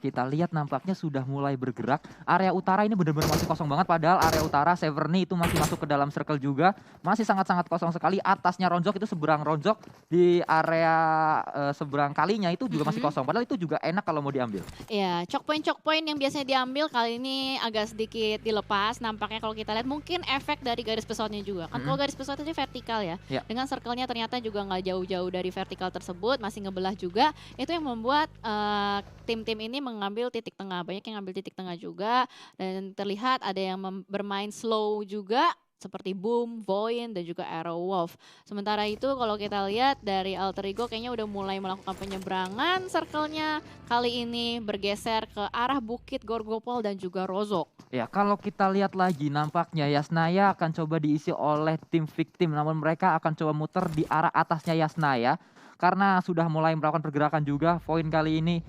kita lihat nampaknya sudah mulai bergerak. Area utara ini benar-benar masih kosong banget, padahal area utara Severny itu masih masuk ke dalam circle juga. Masih sangat-sangat kosong sekali. Atasnya Ronjok itu seberang Ronjok di area seberang kalinya itu juga masih kosong. Padahal itu juga enak kalau mau diambil. Iya, choke point yang biasanya diambil kali ini agak sedikit dilepas. Nampaknya kalau kita lihat mungkin efek dari garis pesawatnya juga. Kan kalau garis pesawat itu vertikal ya. Ya. Dengan circle-nya ternyata juga nggak jauh-jauh dari vertikal tersebut, masih ngebelah juga. Itu yang membuat tim-tim ini mengambil titik tengah. Banyak yang ngambil titik tengah juga. Dan terlihat ada yang bermain slow juga. Seperti Boom, Voin, dan juga Arrow Wolf. Sementara itu kalau kita lihat dari Alter Ego kayaknya udah mulai melakukan penyeberangan. Circle-nya kali ini bergeser ke arah Bukit Gorgopol dan juga Rozok. Ya, kalau kita lihat lagi nampaknya Yasnaya akan coba diisi oleh tim victim. Namun mereka akan coba muter di arah atasnya Yasnaya. Karena sudah mulai melakukan pergerakan juga. Voin kali ini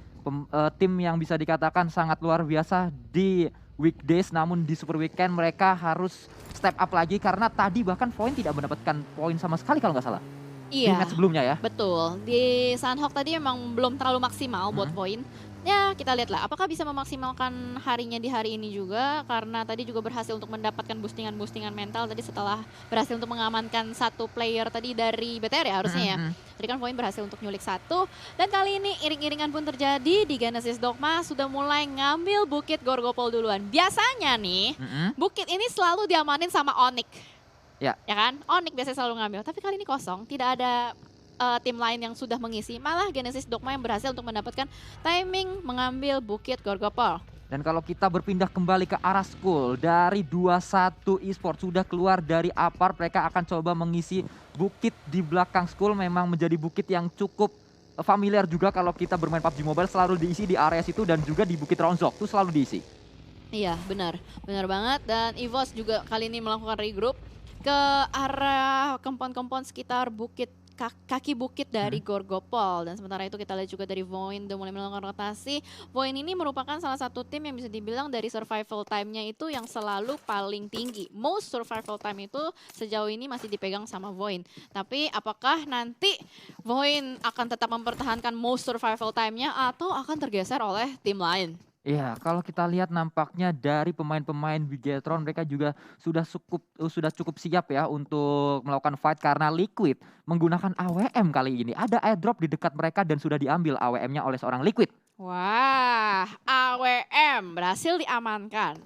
tim yang bisa dikatakan sangat luar biasa di weekdays, namun di super weekend mereka harus step up lagi karena tadi bahkan Voin tidak mendapatkan poin sama sekali kalau nggak salah. Di Iya, match sebelumnya ya. betul. Di Sunhawk tadi emang belum terlalu maksimal buat Voin. Ya kita lihatlah apakah bisa memaksimalkan harinya di hari ini juga. Karena tadi juga berhasil untuk mendapatkan boostingan mental tadi setelah berhasil untuk mengamankan satu player tadi dari BTR ya harusnya ya. Tadi kan Voin berhasil untuk nyulik satu. Dan kali ini iring-iringan pun terjadi di Genesis Dogma sudah mulai ngambil Bukit Gorgopol duluan. Biasanya nih Bukit ini selalu diamanin sama Onyx. Ya. Ya kan? Onyx biasanya selalu ngambil. Tapi kali ini kosong, tidak ada tim lain yang sudah mengisi. Malah Genesis Dogma yang berhasil untuk mendapatkan timing mengambil Bukit Gorgopol. Dan kalau kita berpindah kembali ke arah school dari 21 esports sudah keluar dari apart, mereka akan coba mengisi bukit di belakang school. Memang menjadi bukit yang cukup familiar juga kalau kita bermain PUBG Mobile, selalu diisi di area situ dan juga di Bukit Ronjok itu selalu diisi. Iya benar banget. Dan EVOS juga kali ini melakukan regroup ke arah kompon-kompon sekitar bukit kaki bukit dari Gorgopol. Dan sementara itu kita lihat juga dari Voin udah mulai melakukan rotasi. Voin ini merupakan salah satu tim yang bisa dibilang dari survival time-nya itu yang selalu paling tinggi. Most survival time itu sejauh ini masih dipegang sama Voin. Tapi apakah nanti Voin akan tetap mempertahankan most survival time-nya atau akan tergeser oleh tim lain? Iya, kalau kita lihat nampaknya dari pemain-pemain Bigetron mereka juga sudah cukup siap ya untuk melakukan fight karena Liquid menggunakan AWM kali ini. Ada airdrop di dekat mereka dan sudah diambil AWM-nya oleh seorang Liquid. Wah, AWM berhasil diamankan.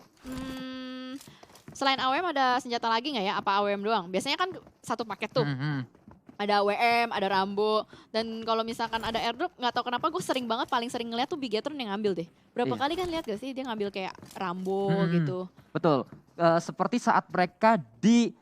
Selain AWM ada senjata lagi nggak ya? Apa AWM doang? Biasanya kan satu paket tuh. Ada WM, ada Rambo, dan kalau misalkan ada airdrop, nggak tahu kenapa gue paling sering ngeliat tuh Bigetron yang ngambil deh. Berapa kali kan lihat gak sih dia ngambil kayak Rambo gitu. Betul, seperti saat mereka di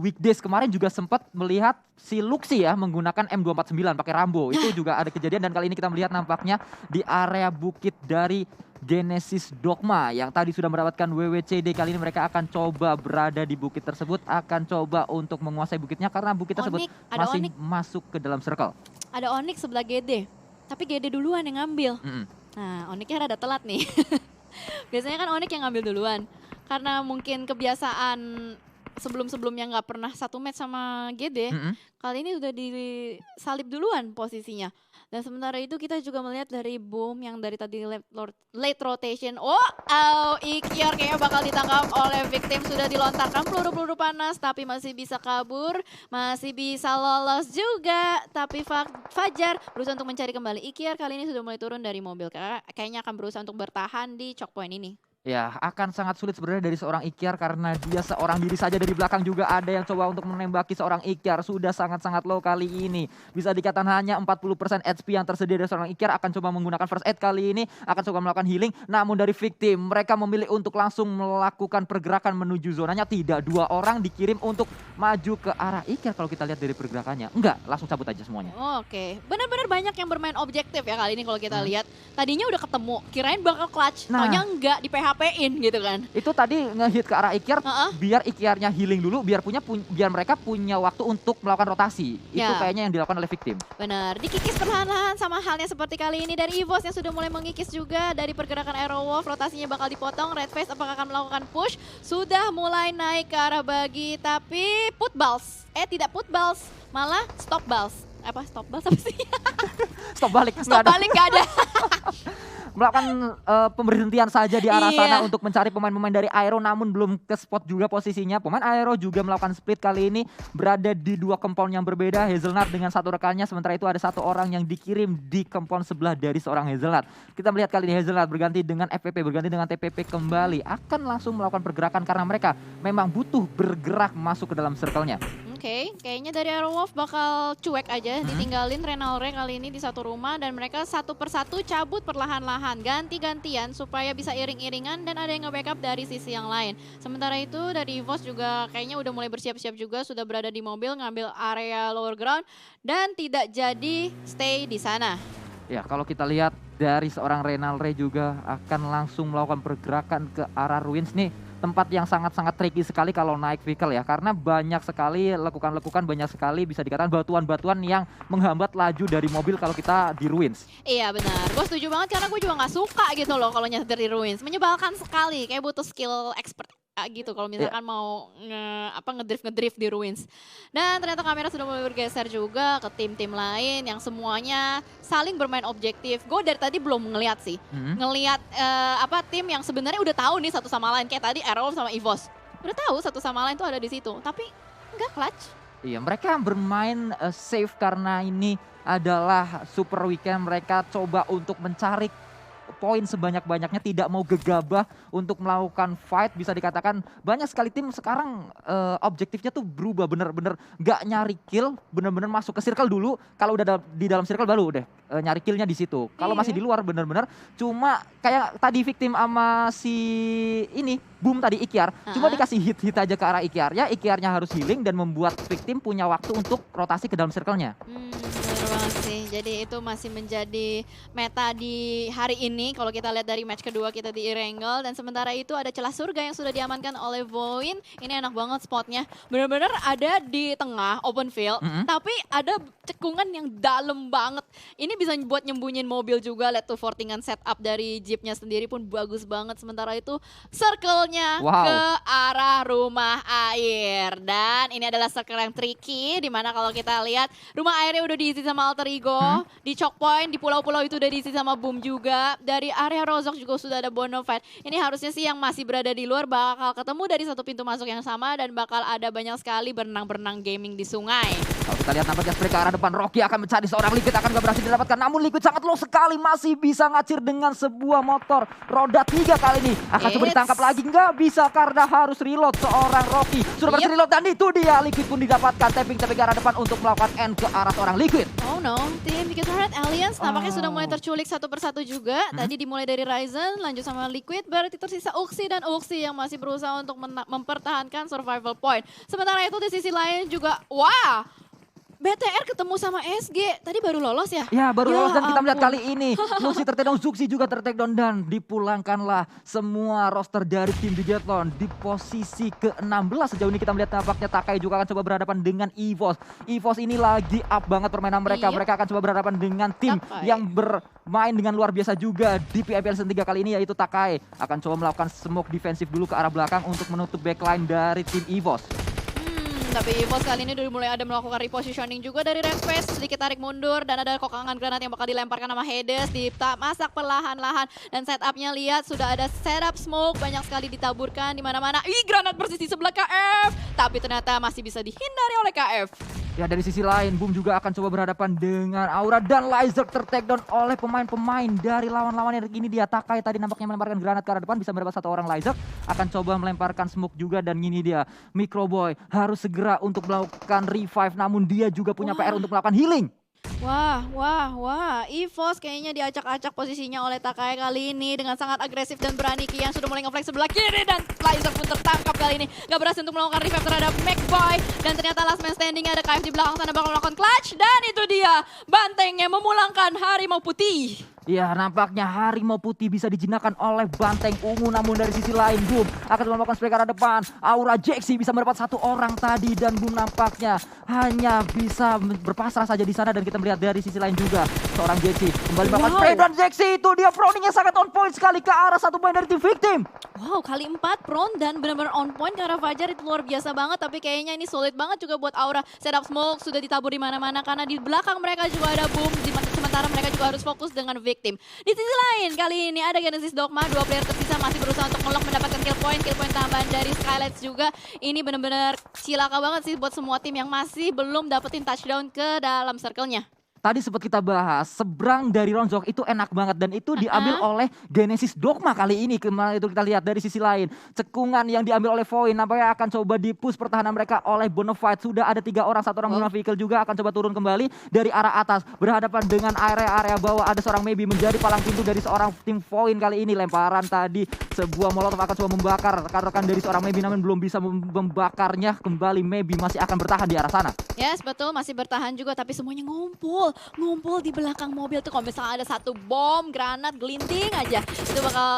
weekdays kemarin juga sempat melihat si Luxi ya menggunakan M249 pakai Rambo. Itu juga ada kejadian dan kali ini kita melihat nampaknya di area bukit dari Genesis Dogma yang tadi sudah mendapatkan WWCD. Kali ini mereka akan coba berada di bukit tersebut, akan coba untuk menguasai bukitnya karena bukit tersebut masih masuk ke dalam circle. Ada Onyx sebelah GD, tapi GD duluan yang ngambil. Nah, Onyxnya rada telat nih. Biasanya kan Onyx yang ngambil duluan. Karena mungkin kebiasaan sebelum-sebelumnya nggak pernah satu match sama GD, kali ini udah disalib duluan posisinya. Dan sementara itu kita juga melihat dari Boom yang dari tadi late rotation. Ikiar kayaknya bakal ditangkap oleh victim. Sudah dilontarkan peluru-peluru panas tapi masih bisa kabur. Masih bisa lolos juga. Tapi Fajar berusaha untuk mencari kembali. Ikiar kali ini sudah mulai turun dari mobil. Kayaknya akan berusaha untuk bertahan di choke point ini. Ya, akan sangat sulit sebenarnya dari seorang Ikyar karena dia seorang diri saja. Dari belakang juga ada yang coba untuk menembaki seorang Ikyar. Sudah sangat-sangat low kali ini. Bisa dikatakan hanya 40% HP yang tersedia dari seorang Ikyar. Akan coba menggunakan first aid kali ini. Akan coba melakukan healing. Namun dari victim, mereka memilih untuk langsung melakukan pergerakan menuju zonanya. Tidak, dua orang dikirim untuk maju ke arah Ikyar kalau kita lihat dari pergerakannya. Enggak, langsung cabut aja semuanya. Oke, benar-benar banyak yang bermain objektif ya kali ini kalau kita lihat. Tadinya udah ketemu, kirain bakal clutch. Taunya enggak, di PHP-in gitu kan. Itu tadi ngehit ke arah Ikyar, biar Ikyarnya healing dulu, biar mereka punya waktu untuk melakukan rotasi. Itu kayaknya yang dilakukan oleh victim. Benar, dikikis perlahan-lahan sama halnya seperti kali ini dari EVOS yang sudah mulai mengikis juga dari pergerakan Arrow Wolf. Rotasinya bakal dipotong, Red Face apakah akan melakukan push? Sudah mulai naik ke arah bagi, tapi put balls. Tidak put balls, malah stop balls. stop bal apa sih? Stop balik, Stop nggak ada. balik nggak ada. Melakukan pemberhentian saja di arah Iya. sana untuk mencari pemain-pemain dari Aero, namun belum ke spot juga posisinya. Pemain Aero juga melakukan split kali ini berada di dua compound yang berbeda. Hazelnut dengan satu rekannya, sementara itu ada satu orang yang dikirim di compound sebelah dari seorang Hazelnut. Kita melihat kali ini Hazelnut berganti dengan FPP, berganti dengan TPP kembali. Akan langsung melakukan pergerakan karena mereka memang butuh bergerak masuk ke dalam circle-nya. Oke, kayaknya dari Aerowolf bakal cuek aja, ditinggalin Renalre kali ini di satu rumah dan mereka satu persatu cabut perlahan-lahan, ganti-gantian supaya bisa iring-iringan dan ada yang nge-backup dari sisi yang lain. Sementara itu dari EVOS juga kayaknya udah mulai bersiap-siap juga, sudah berada di mobil ngambil area lower ground dan tidak jadi stay di sana. Ya, kalau kita lihat dari seorang Renalre juga akan langsung melakukan pergerakan ke arah Ruins nih. Tempat yang sangat-sangat tricky sekali kalau naik vehicle ya. Karena banyak sekali lekukan-lekukan, banyak sekali bisa dikatakan batuan-batuan yang menghambat laju dari mobil kalau kita di Ruins. Iya benar, gue setuju banget karena gue juga nggak suka gitu loh kalau nyetir di Ruins. Menyebalkan sekali, kayak butuh skill expert gitu kalau misalkan mau ngedrift di Ruins. Dan ternyata kamera sudah mulai bergeser juga ke tim-tim lain yang semuanya saling bermain objektif. Gue dari tadi belum ngelihat sih, ngelihat tim yang sebenarnya udah tahu nih satu sama lain, kayak tadi Aerowolf sama EVOS. Udah tahu satu sama lain tuh ada di situ, tapi nggak clutch. Iya, mereka bermain safe karena ini adalah super weekend. Mereka coba untuk mencari poin sebanyak-banyaknya, tidak mau gegabah untuk melakukan fight. Bisa dikatakan banyak sekali tim sekarang objektifnya tuh berubah, bener-bener gak nyari kill, bener-bener masuk ke circle dulu. Kalau udah di dalam circle baru udah nyari killnya di situ. Kalau masih di luar bener-bener cuma kayak tadi victim sama si ini Boom tadi Ikyar, cuma dikasih hit aja ke arah Ikyar ya. Ikyarnya harus healing dan membuat victim punya waktu untuk rotasi ke dalam circle-nya. Bener banget sih, jadi itu masih menjadi meta di hari ini kalau kita lihat dari match kedua kita di Erangel. Dan sementara itu ada celah surga yang sudah diamankan oleh Voin. Ini enak banget spotnya, bener-bener ada di tengah open field, tapi ada cekungan yang dalam banget. Ini bisa buat nyembunyiin mobil juga. Lihat tuh fortingan setup dari jeepnya sendiri pun bagus banget. Sementara itu circle-nya ke arah rumah air. Dan ini adalah circle yang tricky, dimana kalau kita lihat rumah airnya udah diisi sama Alter Ego, di choke point, di pulau-pulau itu udah diisi sama Boom juga. Dari area Rozok juga sudah ada Bonafide. Ini harusnya sih yang masih berada di luar bakal ketemu dari satu pintu masuk yang sama dan bakal ada banyak sekali berenang-berenang gaming di sungai. Kalau kita lihat nampaknya spray ke arah depan, Rocky akan mencari seorang Liquid, akan gak berhasil didapatkan. Namun Liquid sangat low sekali, masih bisa ngacir dengan sebuah motor roda 3 kali ini. Akan coba ditangkap lagi, nggak bisa karena harus reload seorang Rocky. Sudah berhasil reload dan itu dia, Liquid pun didapatkan. Tapping ke arah depan untuk melakukan end ke arah seorang Liquid. Oh no, tim Wicked Heart Alliance nampaknya sudah mulai terculik satu persatu juga. Tadi dimulai dari Ryzen, lanjut sama Liquid, berarti tersisa Uxie dan Uxie yang masih berusaha untuk mempertahankan survival point. Sementara itu di sisi lain juga, wah, BTR ketemu sama SG, tadi baru lolos ya? Ya, baru Ya lolos dan kita melihat ampun. kali ini Luxy tertakedown, Zuxi juga tertakedown dan dipulangkanlah semua roster dari tim Bigethlon di posisi ke-16. Sejauh ini kita melihat nampaknya Takai juga akan coba berhadapan dengan EVOS. EVOS ini lagi up banget permainan mereka. Iya. Mereka akan coba berhadapan dengan tim Takai. yang bermain dengan luar biasa juga di PIPL Season 3 kali ini, yaitu Takai. Akan coba melakukan smoke defensif dulu ke arah belakang untuk menutup backline dari tim EVOS. Tapi EVOS kali ini udah mulai ada melakukan repositioning juga dari Red Face, sedikit tarik mundur dan ada kokangan granat yang bakal dilemparkan sama Hades, masak perlahan-lahan dan setupnya lihat sudah ada setup smoke banyak sekali ditaburkan di mana-mana. Ih, granat persis di sebelah KF, tapi ternyata masih bisa dihindari oleh KF. Ya, dari sisi lain Boom juga akan coba berhadapan dengan Aura dan Lyzerk tertakedown oleh pemain-pemain dari lawan-lawannya. Ini dia Takai tadi nampaknya melemparkan granat ke arah depan, bisa mendapat satu orang. Lyzerk akan coba melemparkan smoke juga dan ini dia Microboy harus segera untuk melakukan revive, namun dia juga punya PR untuk melakukan healing. Wah, EVOS kayaknya diacak-acak posisinya oleh Takai kali ini dengan sangat agresif dan berani. Kian sudah mulai nge-flex sebelah kiri dan Lyzerk pun tertangkap kali ini. Gak berhasil untuk melakukan revive terhadap McBoy dan ternyata last man standing ada KF di belakang sana bakal melakukan clutch dan itu dia bantengnya memulangkan Harimau Putih. Ya, nampaknya harimau putih bisa dijinakan oleh banteng ungu. Namun dari sisi lain, Boom akan melakukan spray ke arah depan. Aura Jaxi bisa mendapat satu orang tadi. Dan Boom nampaknya hanya bisa berpasrah saja di sana. Dan kita melihat dari sisi lain juga seorang Jaxi kembali melakukan spray. Dan Jaxi itu dia prowningnya sangat on point sekali ke arah satu poin dari tim victim. Wow, kali 4 prone dan benar-benar on point ke arah Fajar itu luar biasa banget. Tapi kayaknya ini sulit banget juga buat Aura. Setup smoke sudah ditabur di mana-mana karena di belakang mereka juga ada Boom. Sementara mereka juga harus fokus dengan victim. Di sisi lain, kali ini ada Genesis Dogma, 2 player tersisa masih berusaha untuk ngelock mendapatkan kill point tambahan dari Skylights juga. Ini benar-benar cilaka banget sih buat semua tim yang masih belum dapetin touchdown ke dalam circle-nya. Tadi sempat kita bahas, seberang dari Ronzok itu enak banget dan itu diambil oleh Genesis Dogma kali ini. Kemarin itu kita lihat dari sisi lain, cekungan yang diambil oleh Void nampaknya akan coba di-push pertahanan mereka oleh Bonafide. Sudah ada 3 orang, 1 orang guna vehicle juga akan coba turun kembali dari arah atas. Berhadapan dengan area-area bawah, ada seorang Maybe menjadi palang pintu dari seorang tim Void kali ini. Lemparan tadi, sebuah molotov akan coba membakar rekan-rekan dari seorang Maybe namun belum bisa membakarnya kembali. Maybe masih akan bertahan di arah sana. Yes, betul, masih bertahan juga tapi semuanya ngumpul di belakang mobil tuh. Kalau misalnya ada satu bom, granat, gelinting aja, itu bakal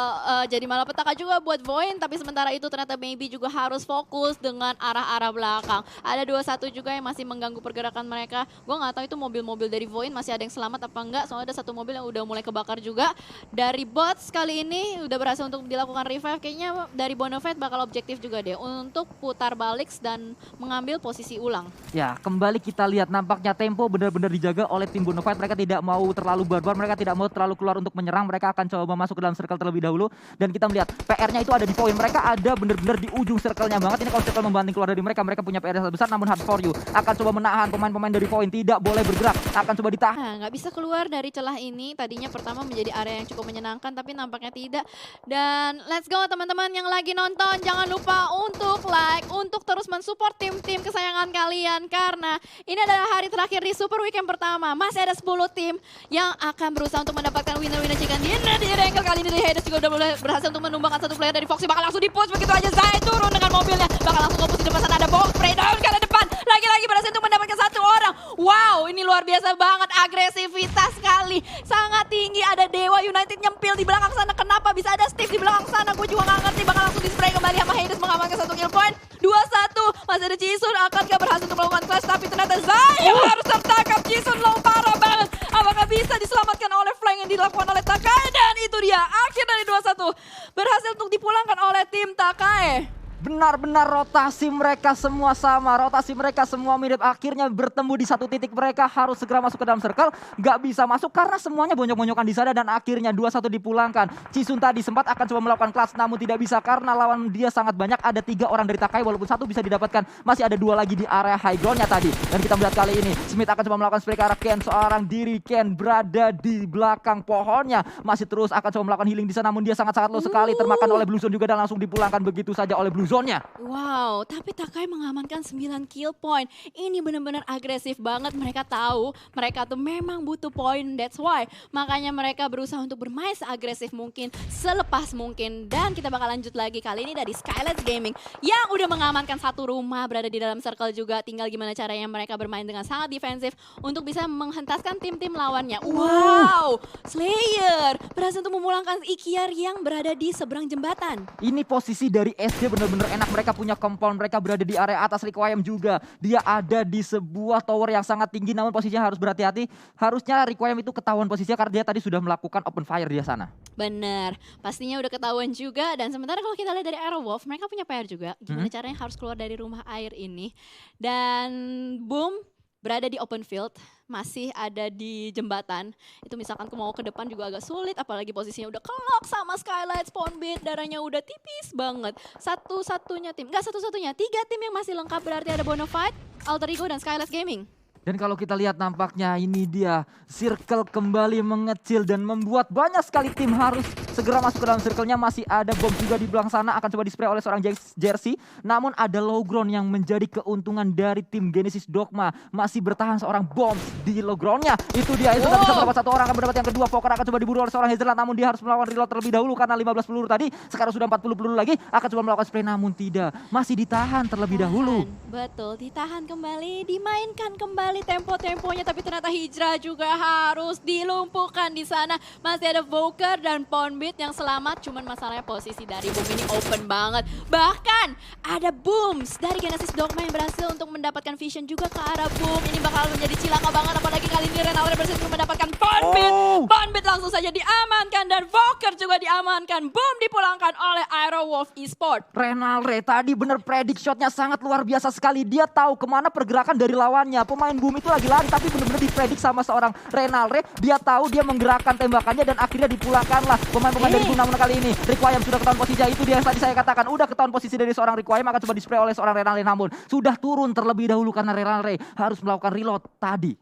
jadi malapetaka juga buat Void. Tapi sementara itu ternyata Maybe juga harus fokus dengan arah-arah belakang. Ada 2-1 juga yang masih mengganggu pergerakan mereka. Gue nggak tahu itu mobil-mobil dari Void masih ada yang selamat apa enggak. Soalnya ada satu mobil yang udah mulai kebakar juga. Dari bots kali ini udah berhasil untuk dilakukan revive. Kayaknya dari Bonafide bakal objektif juga deh untuk putar balik dan mengambil posisi ulang. Ya, kembali kita lihat nampaknya tempo benar-benar dijaga oleh tim Bonafide. Mereka tidak mau terlalu barbar, mereka tidak mau terlalu keluar untuk menyerang. Mereka akan coba masuk ke dalam circle terlebih dahulu. Dan kita melihat PR-nya itu ada di Void. Mereka ada benar-benar di ujung circle-nya banget. Ini kalau circle membanting keluar dari mereka, mereka punya PR yang besar. Namun hard for you akan coba menahan pemain-pemain dari Void. Tidak boleh bergerak, akan coba ditahan. Nah, nggak bisa keluar dari celah ini. Tadinya pertama menjadi area yang cukup menyenangkan, tapi nampaknya tidak. Dan let's go teman-teman yang lagi nonton. Jangan lupa untuk like, untuk terus mensupport tim-tim kesayangan kalian. Karena ini adalah hari terakhir di Super Weekend pertama. Masih ada 10 tim yang akan berusaha untuk mendapatkan winner-winner chicken dinner di Wrangle. Kali ini The Hades juga udah mulai berhasil untuk menumbangkan satu player dari Foxy. Bakal langsung di-push begitu aja. Zai turun dengan mobilnya. Bakal langsung nge-push di depan sana. Ada bomb spray down ke depan. Lagi-lagi berhasil untuk mendapatkan satu orang. Wow, ini luar biasa banget. Agresivitas sekali. Sangat tinggi. Ada Dewa United nyempil di belakang sana. Kenapa bisa ada Steve di belakang sana? Gue juga gak ngerti. Bakal langsung di-spray kembali sama Hades mengamankan satu kill point. 2-1. Masih ada Jisun. Akankah berhasil untuk melakukan clash? Tapi ternyata Zai harus tertangkap. Jisun low parah banget. Apakah bisa diselamatkan oleh flank yang dilakukan oleh Takae? Dan itu dia akhir dari 2-1. Berhasil untuk dipulangkan oleh tim Takae. Benar-benar rotasi mereka semua sama, rotasi mereka semua mirip. Akhirnya bertemu di satu titik, mereka harus segera masuk ke dalam circle. Gak bisa masuk karena semuanya bonyok-bonyokan di sana. Dan akhirnya 2-1 dipulangkan. Cisun tadi sempat akan coba melakukan clutch, namun tidak bisa karena lawan dia sangat banyak. Ada 3 orang dari Takai, walaupun 1 bisa didapatkan. Masih ada 2 lagi di area high groundnya tadi. Dan kita melihat kali ini Smith akan coba melakukan spray ke arah Ken. Seorang diri Ken berada di belakang pohonnya, masih terus akan coba melakukan healing di sana. Namun dia sangat-sangat low sekali, termakan oleh Blue Zone juga dan langsung dipulangkan begitu saja oleh Blue Zone-nya. Wow, tapi Takai mengamankan 9 kill point. Ini benar-benar agresif banget. Mereka tahu mereka tuh memang butuh poin. That's why makanya mereka berusaha untuk bermain seagresif mungkin, selepas mungkin. Dan kita bakal lanjut lagi kali ini dari Skylights Gaming yang udah mengamankan satu rumah, berada di dalam circle juga. Tinggal gimana caranya mereka bermain dengan sangat defensif untuk bisa menghentaskan tim-tim lawannya. Wow, Slayer berhasil untuk memulangkan Ikiar yang berada di seberang jembatan. Ini posisi dari SC benar-benar enak. Mereka punya compound, mereka berada di area atas. Requiem juga, dia ada di sebuah tower yang sangat tinggi, namun posisinya harus berhati-hati. Harusnya Requiem itu ketahuan posisinya karena dia tadi sudah melakukan open fire di sana. Bener, pastinya udah ketahuan juga. Dan sementara kalau kita lihat dari Aerowolf, mereka punya PR juga. Gimana caranya harus keluar dari rumah air ini. Dan Boom berada di open field, masih ada di jembatan. Itu misalkan mau ke depan juga agak sulit, apalagi posisinya udah kelok sama Skylights, Spawn Beat, darahnya udah tipis banget. Satu-satunya tim, enggak satu-satunya, 3 tim yang masih lengkap berarti ada Bonafide, Alter Ego, dan Skylights Gaming. Dan kalau kita lihat nampaknya ini dia circle kembali mengecil dan membuat banyak sekali tim harus segera masuk ke dalam circle-nya. Masih ada bom juga di belakang sana, akan coba di-spray oleh seorang jersey. Namun ada low ground yang menjadi keuntungan dari tim Genesis Dogma. Masih bertahan seorang bom di low ground-nya. Itu dia, itu sudah bisa mendapat satu orang, akan mendapat yang kedua. Poker akan coba diburu oleh seorang Hazelnut, namun dia harus melakukan reload terlebih dahulu karena 15 peluru tadi. Sekarang sudah 40 peluru lagi, akan coba melakukan spray namun tidak. Masih ditahan terlebih dahulu. Betul, ditahan kembali, dimainkan kembali sekali tempo-temponya, tapi ternyata Hijrah juga harus dilumpuhkan di sana. Masih ada Voker dan Poundbeat yang selamat, cuman masalahnya posisi dari Boom ini open banget. Bahkan ada Booms dari Genesis Dogma yang berhasil untuk mendapatkan vision juga ke arah Boom. Ini bakal menjadi cilaka banget, apalagi kali ini Renalre berhasil untuk mendapatkan Poundbeat. Poundbeat langsung saja diamankan dan Voker juga diamankan. Boom dipulangkan oleh Aerowolf Esport. Renalre tadi bener predict shotnya sangat luar biasa sekali. Dia tahu kemana pergerakan dari lawannya. Pemain Boom itu lagi lari tapi bener-bener dipredik sama seorang Renalre. Dia tahu dia menggerakkan tembakannya dan akhirnya dipulangkanlah pemain-pemain dari Boom. Namun kali ini Requiem sudah ketahuan posisinya, itu dia yang tadi saya katakan. Udah ketahuan posisi dari seorang Requiem, akan coba di-spray oleh seorang Renalre, namun sudah turun terlebih dahulu karena Renalre harus melakukan reload tadi.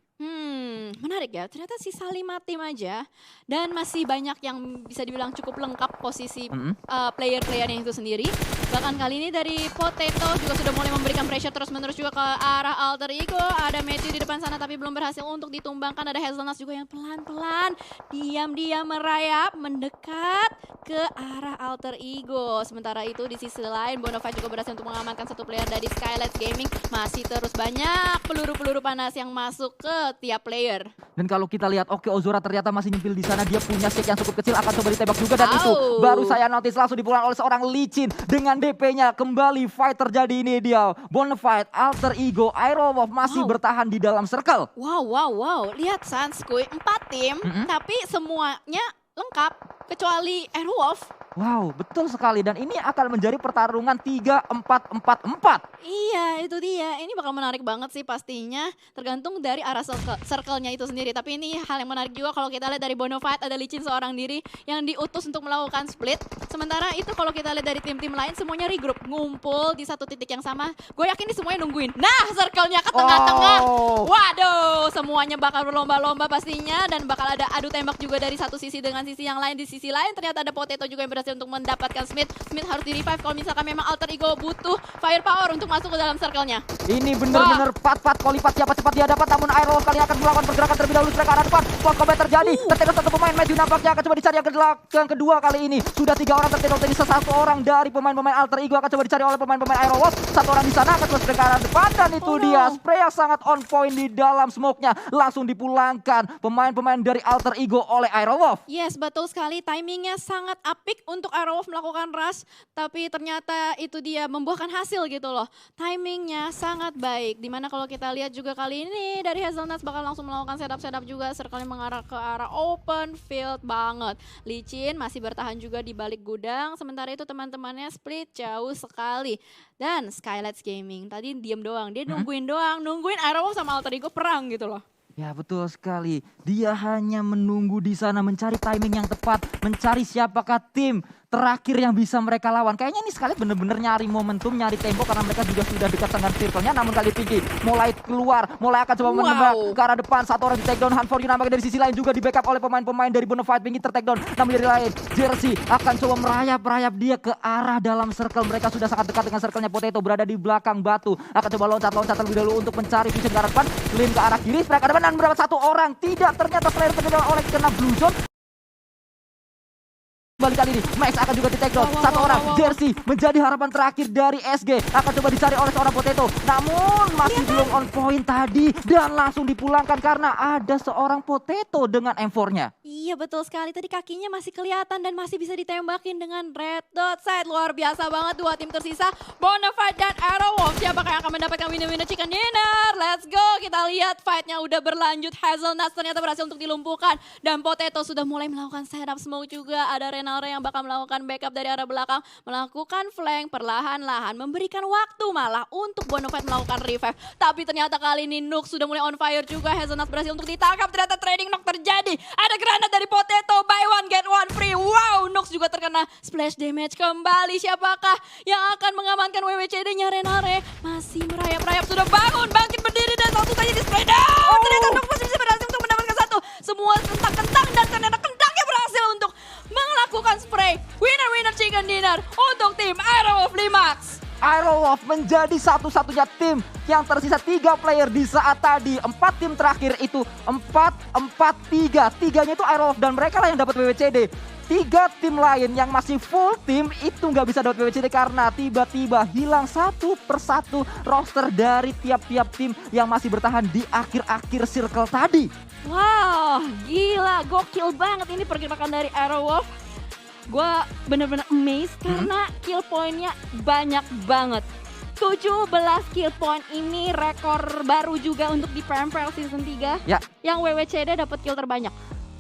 Menarik ya, ternyata sisa 5 tim aja dan masih banyak yang bisa dibilang cukup lengkap posisi player-playernya itu sendiri. Bahkan kali ini dari Potato juga sudah mulai memberikan pressure terus-menerus juga ke arah Alter Ego. Ada Matthew di depan sana tapi belum berhasil untuk ditumbangkan. Ada Hazelnuts juga yang pelan-pelan diam-diam merayap mendekat ke arah Alter Ego. Sementara itu di sisi lain Bonafide juga berhasil untuk mengamankan satu player dari Skylights Gaming. Masih terus banyak peluru-peluru panas yang masuk ke tiap player. Dan kalau kita lihat, oke, Ozora ternyata masih nyempil di sana. Dia punya shake yang cukup kecil, akan coba ditembak juga. Dan itu baru saya notice langsung dipulang oleh seorang Licin. Dengan DP-nya kembali fight terjadi, ini dia. Bonafide, Alter Ego, Aerowolf masih bertahan di dalam circle. Wow. Lihat Sanskuy, 4 tim tapi semuanya lengkap kecuali Aerowolf. Wow, betul sekali. Dan ini akan menjadi pertarungan 3-4-4-4. Iya, itu dia. Ini bakal menarik banget sih pastinya. Tergantung dari arah circle-nya itu sendiri. Tapi ini hal yang menarik juga kalau kita lihat dari Bonafide. Ada Licin seorang diri yang diutus untuk melakukan split. Sementara itu kalau kita lihat dari tim-tim lain semuanya regroup. Ngumpul di satu titik yang sama. Gue yakin ini semuanya nungguin. Nah, circle-nya ke tengah-tengah. Waduh, semuanya bakal berlomba-lomba pastinya. Dan bakal ada adu tembak juga dari satu sisi dengan sisi yang lain. Di sisi lain ternyata ada Potato juga yang berhasil untuk mendapatkan Smith. Smith harus di-revive kalau misalkan memang Alter Ego butuh firepower untuk masuk ke dalam circle-nya. Ini bener-bener pat-pat kolipat, siapa cepat dia dapat, namun Aerowolf kali ini akan melakukan pergerakan terlebih dahulu ke arah depan. Point combat terjadi, tertinggal satu pemain. Matthew nampaknya akan coba dicari yang kedua kali ini. Sudah 3 orang tertinggal, tadi satu orang dari pemain-pemain Alter Ego akan coba dicari oleh pemain-pemain Aerowolf. Satu orang di sana akan coba spray ke arah depan dan itu dia spray yang sangat on point di dalam smoke-nya. Langsung dipulangkan pemain-pemain dari Alter Ego oleh Aerowolf. Yes, betul sekali. Timingnya sangat apik untuk Aerowolf melakukan rush, tapi ternyata itu dia membuahkan hasil gitu loh. Timingnya sangat baik. Dimana kalau kita lihat juga kali ini dari Hazelnuts bakal langsung melakukan setup juga, circle-nya mengarah ke arah open field banget. Licin masih bertahan juga di balik gudang, sementara itu teman-temannya split jauh sekali. Dan Skylights Gaming tadi diem doang, dia nungguin Aerowolf sama Alter Ego perang gitu loh. Ya betul sekali, dia hanya menunggu di sana mencari timing yang tepat, mencari siapakah tim terakhir yang bisa mereka lawan. Kayaknya ini sekali bener-bener nyari momentum, nyari tempo karena mereka juga sudah dekat dengan circle-nya. Namun kali Pinky mulai keluar, mulai akan coba menembak ke arah depan. Satu orang di take down, Hunt for You nampaknya dari sisi lain juga di backup oleh pemain-pemain dari Bonafide. Pinky ter-take down, namun dari lain Jersey akan coba merayap-rayap dia ke arah dalam circle. Mereka sudah sangat dekat dengan circle-nya. Potato berada di belakang batu, akan coba loncat-loncat terlebih dahulu untuk mencari vision ke arah depan. Lin ke arah kiri, strike ke depan dan mendapat satu orang. Tidak, ternyata player terkena oleh kena blue zone. Balik kali ini Max akan juga di take down. Satu orang Jersey menjadi harapan terakhir dari SG, akan coba dicari oleh seorang Potato, namun masih belum on point tadi dan langsung dipulangkan karena ada seorang Potato dengan M4-nya. Iya betul sekali, tadi kakinya masih kelihatan dan masih bisa ditembakin dengan red dot sight. Luar biasa banget, 2 tim tersisa Bonafide dan Aerowolf. Siapakah yang akan mendapatkan winner chicken dinner? Let's go, kita lihat fightnya udah berlanjut. Hazelnuts ternyata berhasil untuk dilumpuhkan dan Potato sudah mulai melakukan setup smoke juga. Ada Renalre yang bakal melakukan backup dari arah belakang, melakukan flank perlahan-lahan, memberikan waktu malah untuk Bonafide melakukan revive. Tapi ternyata kali ini Nuk sudah mulai on fire juga. Hazelnuts berhasil untuk ditangkap, ternyata trading knock terjadi. Ada granat dari Potato, buy one get one free. Wow, Nuk juga terkena splash damage kembali. Siapakah yang akan mengamankan WWCD-nya? Renalre masih merayap-rayap, sudah bangun, bangkit berdiri dan langsung saja di spray down. Ternyata Nuk masih bisa berhasil untuk mendapatkan satu. Semua kentang-kentang dan ternyata kentangnya berhasil untuk melakukan spray winner chicken dinner untuk tim Aerowolf Limax. Aerowolf menjadi satu-satunya tim yang tersisa 3 player di saat tadi 4 tim terakhir itu 4-4-3. Tiganya itu Aerowolf dan mereka lah yang dapat WWCD. 3 tim lain yang masih full tim itu nggak bisa dapat PWCD karena tiba-tiba hilang satu persatu roster dari tiap-tiap tim yang masih bertahan di akhir-akhir circle tadi. Wow, gila, gokil banget ini pergerakan dari Aerowolf. Gue bener-bener amazed karena kill point-nya banyak banget. 17 kill point ini rekor baru juga untuk di PMPL Season 3. Ya. Yang WWCD dapat kill terbanyak.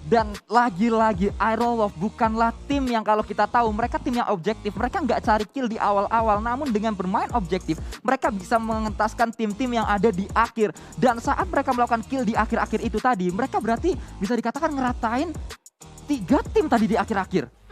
Dan lagi-lagi Aerowolf bukanlah tim yang kalau kita tahu mereka tim yang objektif. Mereka nggak cari kill di awal-awal, namun dengan bermain objektif mereka bisa mengentaskan tim-tim yang ada di akhir. Dan saat mereka melakukan kill di akhir-akhir itu tadi, mereka berarti bisa dikatakan ngeratain 3 tim tadi di akhir-akhir.